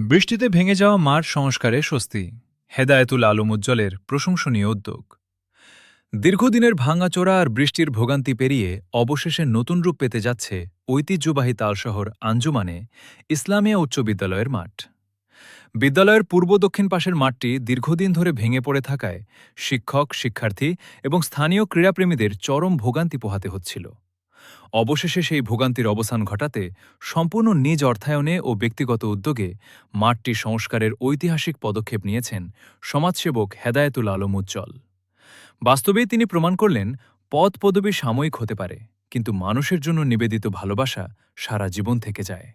বৃষ্টিতে ভেঙে যাওয়া মাঠ সংস্কারে স্বস্তি। হেদায়েতুল আলম উজ্জ্বলের প্রশংসনীয় উদ্যোগ। দীর্ঘদিনের ভাঙাচোরা আর বৃষ্টির ভোগান্তি পেরিয়ে অবশেষে নতুন রূপ পেতে যাচ্ছে ঐতিহ্যবাহী তালশহর আঞ্জুমানে ইসলামিয়া উচ্চ বিদ্যালয়ের মাঠ। বিদ্যালয়ের পূর্ব দক্ষিণ পাশের মাঠটি দীর্ঘদিন ধরে ভেঙে পড়ে থাকায় শিক্ষক, শিক্ষার্থী এবং স্থানীয় ক্রীড়াপ্রেমীদের চরম ভোগান্তি পোহাতে হচ্ছিল। অবশেষে সেই ভোগান্তির অবসান ঘটাতে সম্পূর্ণ নিজ অর্থায়নে ও ব্যক্তিগত উদ্যোগে মাঠটি সংস্কারের ঐতিহাসিক পদক্ষেপ নিয়েছেন সমাজসেবক হেদায়েতুল আলম উজ্জ্বল। বাস্তবেই তিনি প্রমাণ করলেন, পদ পদবি সাময়িক হতে পারে, কিন্তু মানুষের জন্য নিবেদিত ভালোবাসা সারা জীবন থেকে যায়।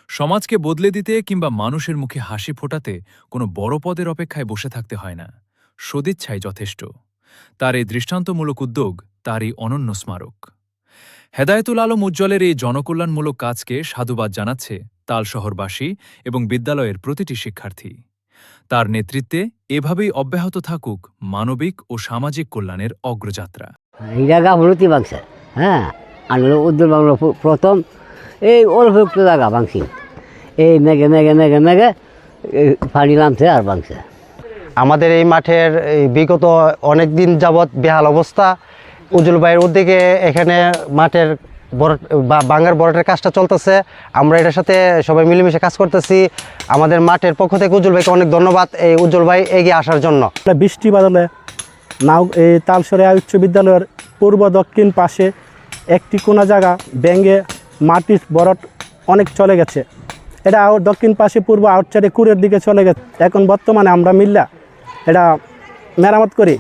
সমাজকে বদলে দিতে কিংবা মানুষের মুখে হাসি ফোটাতে কোনো বড় পদের অপেক্ষায় বসে থাকতে হয় না, সদিচ্ছাই যথেষ্ট। তার এই দৃষ্টান্তমূলক উদ্যোগ তারই অনন্য স্মারক। হেদায়েতুল আলম উজ্জ্বলের এই জনকল্যাণমূলক কাজকে সাধুবাদ জানাচ্ছে তালশহরবাসী এবং বিদ্যালয়ের প্রতিটি শিক্ষার্থী। তার নেতৃত্বে এভাবেই অব্যাহত থাকুক মানবিক ও সামাজিক কল্যাণের অগ্রযাত্রা। এই জায়গা হলুতি বাংছে, হ্যাঁ, আনলো উদ্যোগ বাংলা প্রথম এই অল্পযুক্ত জায়গা বাংছি, এই মেঘে মেঘে মেঘে মেঘে পানি নামছে আর বাংছে। আমাদের এই মাঠের বিগত অনেক দিন যাবৎ বেহাল অবস্থা। উজ্জ্বল ভাইয়ের উদ্যোগে এখানে মাঠের বাঙ্গার বড়টার কাজটা চলতেছে। আমরা এটার সাথে সবাই মিলেমিশে কাজ করতেছি। আমাদের মাঠের পক্ষ থেকে উজ্জ্বল ভাইকে অনেক ধন্যবাদ এই উজ্জ্বল ভাই এগিয়ে আসার জন্য। বৃষ্টি বাদলে এই তালশহর উচ্চ বিদ্যালয়ের পূর্ব দক্ষিণ পাশে একটি কোনা জায়গা ভেঙে মাটির বরট অনেক চলে গেছে। এটা দক্ষিণ পাশে পূর্ব আউটসাইডে কুড়ের দিকে চলে গেছে। এখন বর্তমানে আমরা মিল্লা এটা মেরামত করি।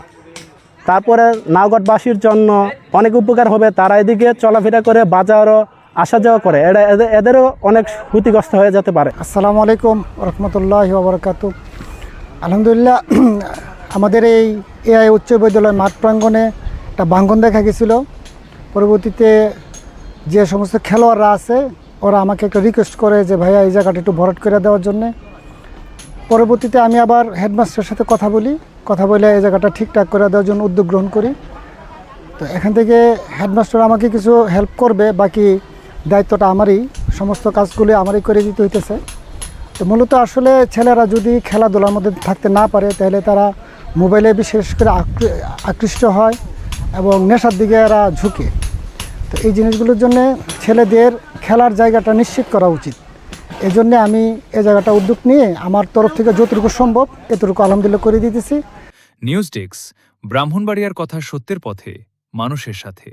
তারপরে নাওগড়বাসীর জন্য অনেক উপকার হবে। তারা এদিকে চলাফেরা করে বাজারও আসা যাওয়া করে, এদেরও অনেক ক্ষতিগ্রস্ত হয়ে যেতে পারে। আসসালামু আলাইকুম রহমতুল্লাহি ওয়া বারাকাতুহু। আলহামদুলিল্লাহ, আমাদের এই এআই উচ্চ বিদ্যালয় মাঠ প্রাঙ্গণে একটা ভাঙ্গন দেখা গেছিলো। পরবর্তীতে যে সমস্ত খেলোয়াড়রা আছে ওরা আমাকে একটা রিকোয়েস্ট করে যে ভাইয়া এই জায়গাটা একটু ভরাট করে দেওয়ার জন্যে। পরবর্তীতে আমি আবার হেডমাস্টারের সাথে কথা বলে এই জায়গাটা ঠিকঠাক করে দেওয়ার জন্য উদ্যোগ গ্রহণ করি। তো এখান থেকে হেডমাস্টার আমাকে কিছু হেল্প করবে, বাকি দায়িত্বটা আমারই, সমস্ত কাজগুলি আমারই করে দিতে হইতেছে। তো মূলত আসলে ছেলেরা যদি খেলাধুলার মধ্যে থাকতে না পারে তাহলে তারা মোবাইলে বিশেষ করে আকৃষ্ট হয় এবং নেশার দিকে এরা ঝুঁকে। তো এই জিনিসগুলোর জন্যে ছেলেদের খেলার জায়গাটা নিশ্চিত করা উচিত। এই জন্যে আমি এই জায়গাটা উদ্যোগ নিয়ে আমার তরফ থেকে যতটুকু সম্ভব এতটুকু আলহামদুলিল্লাহ করে দিতেছি। নিউজ ডেস্ক, ব্রাহ্মণবাড়িয়ার কথা সত্যের পথে, মানুষের সাথে।